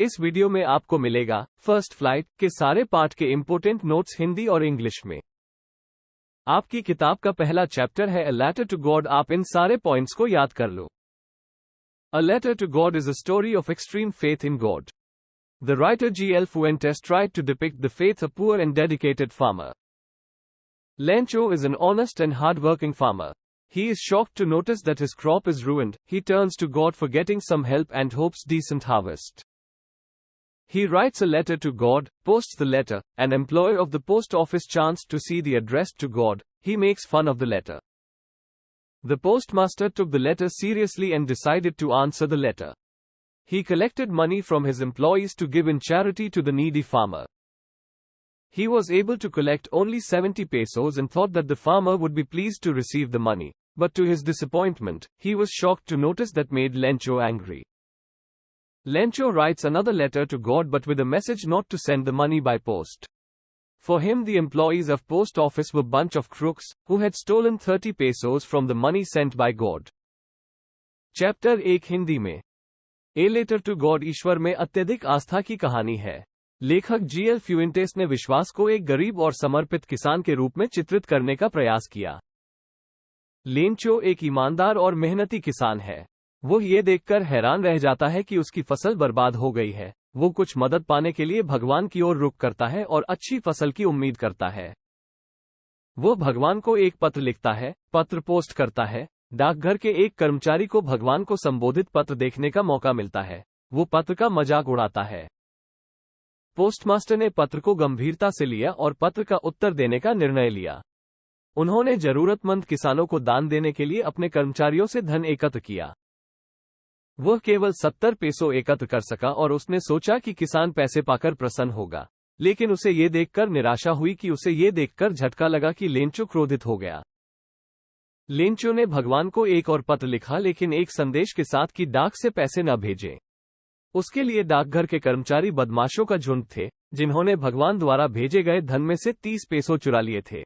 इस वीडियो में आपको मिलेगा फर्स्ट फ्लाइट के सारे पार्ट के इंपॉर्टेंट नोट्स हिंदी और इंग्लिश में। आपकी किताब का पहला चैप्टर है अ लेटर टू गॉड। आप इन सारे पॉइंट्स को याद कर लो। A letter to God is a story of extreme faith in God. The writer G.L. Fuentes tried to depict the faith of a poor and dedicated farmer. Lencho is an honest and hard-working farmer. He is shocked to notice that his crop is ruined. He turns to God for getting some help and hopes decent harvest. He writes a letter to God, posts the letter. An employee of the post office chanced to see the address to God. He makes fun of the letter. The postmaster took the letter seriously and decided to answer the letter. He collected money from his employees to give in charity to the needy farmer. He was able to collect only 70 pesos and thought that the farmer would be pleased to receive the money. But to his disappointment, he was shocked to notice that made Lencho angry. Lencho writes another letter to God but with a message not to send the money by post. For him, the employees of post office were a bunch of crooks who had stolen 30 pesos from the money sent by God. Chapter 1 Hindi में a letter to God ईश्वर में अत्यधिक आस्था की कहानी है। लेखक GL फ्यूएंटेस ने विश्वास को एक गरीब और समर्पित किसान के रूप में चित्रित करने का प्रयास किया। लेंचो एक ईमानदार और मेहनती किसान है। वो ये देखकर हैरान रह जाता है कि उसकी फसल बर्बाद हो गई है। वो कुछ मदद पाने के लिए भगवान की ओर रुख करता है और अच्छी फसल की उम्मीद करता है। वो भगवान को एक पत्र लिखता है, पत्र पोस्ट करता है। डाकघर के एक कर्मचारी को भगवान को संबोधित पत्र देखने का मौका मिलता है। वो पत्र का मजाक उड़ाता है। पोस्टमास्टर ने पत्र को गंभीरता से लिया और पत्र का उत्तर देने का निर्णय लिया। उन्होंने जरूरतमंद किसानों को दान देने के लिए अपने कर्मचारियों से धन एकत्र किया। वह केवल 70 पेसो एकत्र कर सका और उसने सोचा कि किसान पैसे पाकर प्रसन्न होगा। लेकिन उसे ये देखकर निराशा हुई कि उसे ये देखकर झटका लगा कि लेंचो क्रोधित हो गया। लेंचो ने भगवान को एक और पत्र लिखा लेकिन एक संदेश के साथ कि डाक से पैसे न भेजें। उसके लिए डाकघर के कर्मचारी बदमाशों का झुंड थे जिन्होंने भगवान द्वारा भेजे गए धन में से 30 पेसो चुरा लिए थे।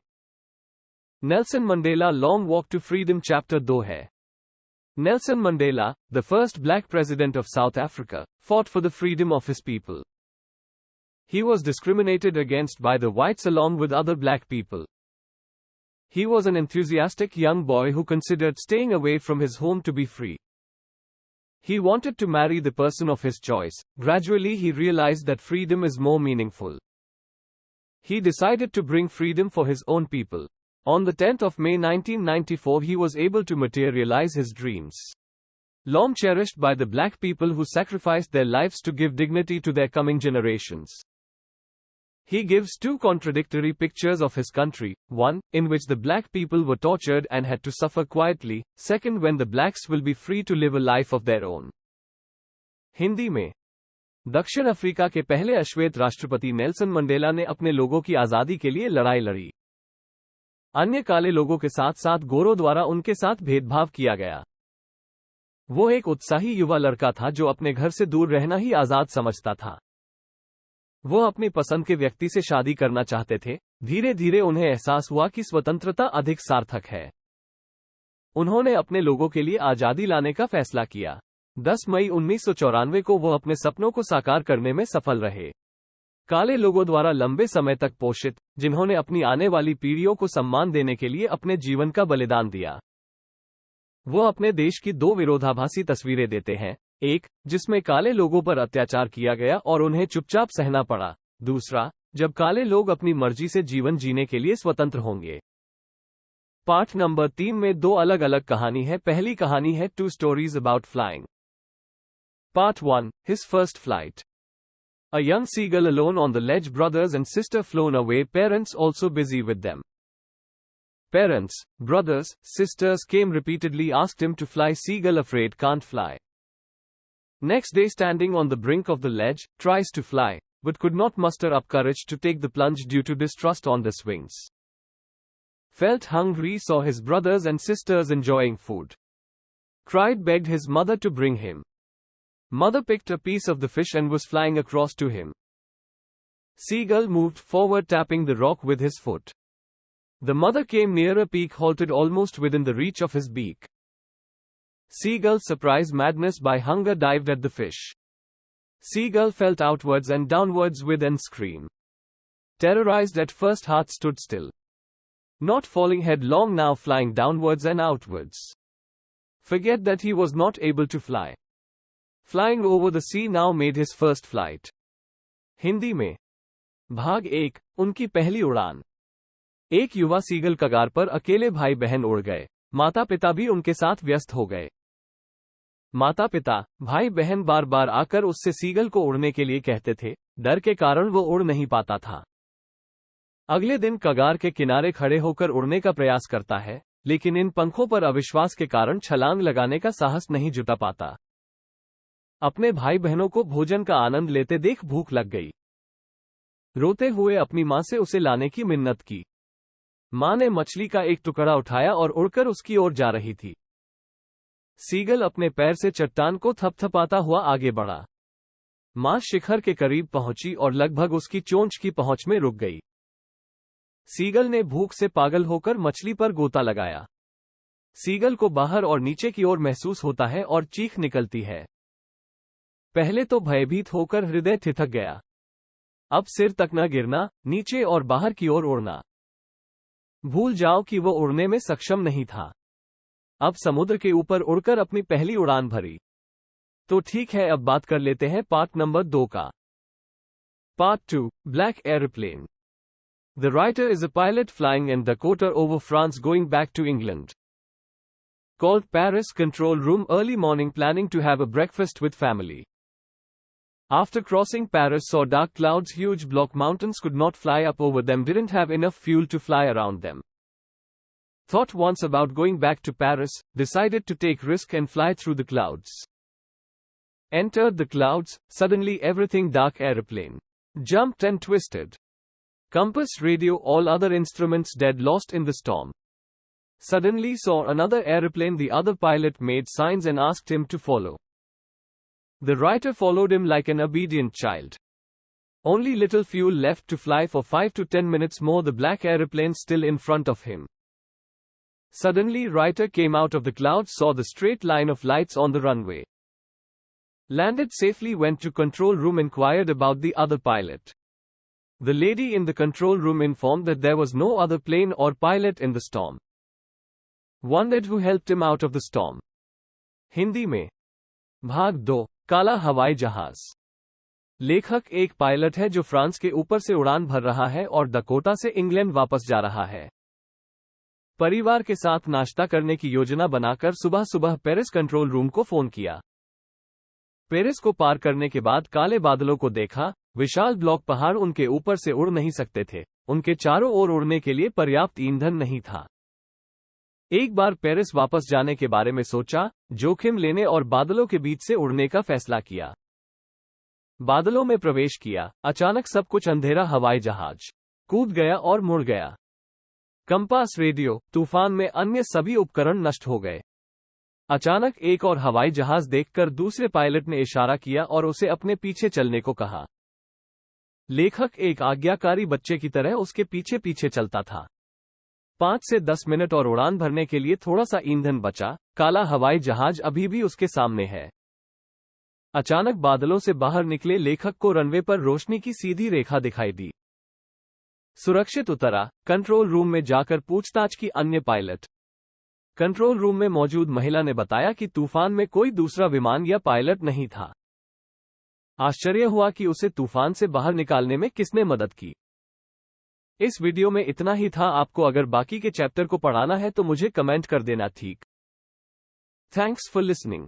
Nelson Mandela long walk to freedom chapter 2 है। Nelson Mandela, the first black president of South Africa, fought for the freedom of his people. He was discriminated against by the whites along with other black people. He was an enthusiastic young boy who considered staying away from his home to be free. He wanted to marry the person of his choice. Gradually he realized that freedom is more meaningful. He decided to bring freedom for his own people. On the 10th of May 1994 he was able to materialize his dreams. Long cherished by the black people who sacrificed their lives to give dignity to their coming generations. He gives two contradictory pictures of his country, one, in which the black people were tortured and had to suffer quietly, second when the blacks will be free to live a life of their own. Hindi में दक्षिण Africa के पहले अश्वेत राष्ट्रपति Nelson Mandela ने अपने लोगों की आज़ादी के लिए लड़ाई लड़ी। अन्य काले लोगों के साथ साथ गोरों द्वारा उनके साथ भेदभाव किया गया। वो एक उत्साही युवा लड़का था जो अपने घर से दूर रहना ही आजाद समझता था। वो अपनी पसंद के व्यक्ति से शादी करना चाहते थे। धीरे धीरे उन्हें एहसास हुआ कि स्वतंत्रता अधिक सार्थक है। उन्होंने अपने लोगों के लिए आजादी लाने का फैसला किया। 10 मई 1994 को वो अपने सपनों को साकार करने में सफल रहे। काले लोगों द्वारा लंबे समय तक पोषित, जिन्होंने अपनी आने वाली पीढ़ियों को सम्मान देने के लिए अपने जीवन का बलिदान दिया। वो अपने देश की दो विरोधाभासी तस्वीरें देते हैं, एक जिसमें काले लोगों पर अत्याचार किया गया और उन्हें चुपचाप सहना पड़ा, दूसरा जब काले लोग अपनी मर्जी से जीवन जीने के लिए स्वतंत्र होंगे। पार्ट नंबर 3 में दो अलग अलग कहानी है। पहली कहानी है two stories about flying. Part 1, his first flight. A young seagull alone on the ledge, brothers and sister flown away, parents also busy with them. Parents, brothers, sisters came repeatedly, asked him to fly. Seagull afraid can't fly. Next day standing on the brink of the ledge, tries to fly, but could not muster up courage to take the plunge due to distrust on the wings. Felt hungry, saw his brothers and sisters enjoying food. Cried, begged his mother to bring him. Mother picked a piece of the fish and was flying across to him. Seagull moved forward, tapping the rock with his foot. The mother came near a peak, halted almost within the reach of his beak. Seagull, surprised madness by hunger, dived at the fish. Seagull felt outwards and downwards with an scream. Terrorized at first, heart stood still. Not falling headlong, now flying downwards and outwards. Forget that he was not able to fly. Flying over the sea now made his first flight. Hindi में भाग 1, उनकी पहली उड़ान। एक युवा seagull कगार पर अकेले भाई बहन उड़ गए। माता पिता भी उनके साथ व्यस्त हो गए। माता पिता, भाई बहन बार बार आकर उससे सीगल को उड़ने के लिए कहते थे। डर के कारण वो उड़ नहीं पाता था। अगले दिन कगार के किनारे खड़े होकर उड़ने का प्रयास करता है, लेकिन इन पंखों पर अविश्वास के कारण छलांग लगाने का साहस नहीं जुटा पाता। अपने भाई बहनों को भोजन का आनंद लेते देख भूख लग गई। रोते हुए अपनी मां से उसे लाने की मिन्नत की। मां ने मछली का एक टुकड़ा उठाया और उड़कर उसकी ओर जा रही थी। सीगल अपने पैर से चट्टान को थपथपाता हुआ आगे बढ़ा। मां शिखर के करीब पहुंची और लगभग उसकी चोंच की पहुंच में रुक गई। सीगल ने भूख से पागल होकर मछली पर गोता लगाया। सीगल को बाहर और नीचे की ओर महसूस होता है और चीख निकलती है। पहले तो भयभीत होकर हृदय ठिठक गया। अब सिर तक न गिरना, नीचे और बाहर की ओर उड़ना। भूल जाओ कि वो उड़ने में सक्षम नहीं था। अब समुद्र के ऊपर उड़कर अपनी पहली उड़ान भरी। तो ठीक है, अब बात कर लेते हैं पार्ट नंबर 2 का। Part 2, black airplane. The writer is a pilot flying in Dakota over France going back to England. Called Paris control room early morning planning to have a breakfast with family. After crossing Paris saw dark clouds, huge block mountains, could not fly up over them, didn't have enough fuel to fly around them. Thought once about going back to Paris, decided to take risk and fly through the clouds. Entered the clouds, suddenly everything dark, airplane. Jumped and twisted. Compass, radio, all other instruments dead, lost in the storm. Suddenly saw another aeroplane, the other pilot made signs and asked him to follow. The writer followed him like an obedient child. Only little fuel left to fly for 5 to 10 minutes more, the black aeroplane still in front of him. Suddenly writer came out of the clouds, saw the straight line of lights on the runway. Landed safely, went to control room, inquired about the other pilot. The lady in the control room informed that there was no other plane or pilot in the storm. Wondered who helped him out of the storm. Hindi में भाग 2, काला हवाई जहाज। लेखक एक pilot है जो France के ऊपर से उड़ान भर रहा है और डकोटा से इंग्लैंड वापस जा रहा है। परिवार के साथ नाश्ता करने की योजना बनाकर सुबह सुबह पेरिस कंट्रोल रूम को फोन किया। पेरिस को पार करने के बाद काले बादलों को देखा। विशाल ब्लॉक पहाड़ उनके ऊपर से उड़ नहीं सकते थे। उनके चारों ओर उड़ने के लिए पर्याप्त ईंधन नहीं था। एक बार पेरिस वापस जाने के बारे में सोचा, जोखिम लेने और बादलों के बीच से उड़ने का फैसला किया। बादलों में प्रवेश किया। अचानक सब कुछ अंधेरा, हवाई जहाज कूद गया और मुड़ गया। कंपास, रेडियो, तूफान में अन्य सभी उपकरण नष्ट हो गए। अचानक एक और हवाई जहाज देखकर दूसरे पायलट ने इशारा किया और उसे अपने पीछे चलने को कहा। लेखक एक आज्ञाकारी बच्चे की तरह उसके पीछे पीछे चलता था। 5 से 10 मिनट और उड़ान भरने के लिए थोड़ा सा ईंधन बचा। काला हवाई जहाज अभी भी उसके सामने है। अचानक बादलों से बाहर निकले लेखक को रनवे पर रोशनी की सीधी रेखा दिखाई दी। सुरक्षित उतरा। कंट्रोल रूम में जाकर पूछताछ की अन्य पायलट। कंट्रोल रूम में मौजूद महिला ने बताया कि तूफान में कोई दूसरा विमान या पायलट नहीं था। आश्चर्य हुआ कि उसे तूफान से बाहर निकालने में किसने मदद की। इस वीडियो में इतना ही था। आपको अगर बाकी के चैप्टर को पढ़ाना है तो मुझे कमेंट कर देना, ठीक। Thanks for listening.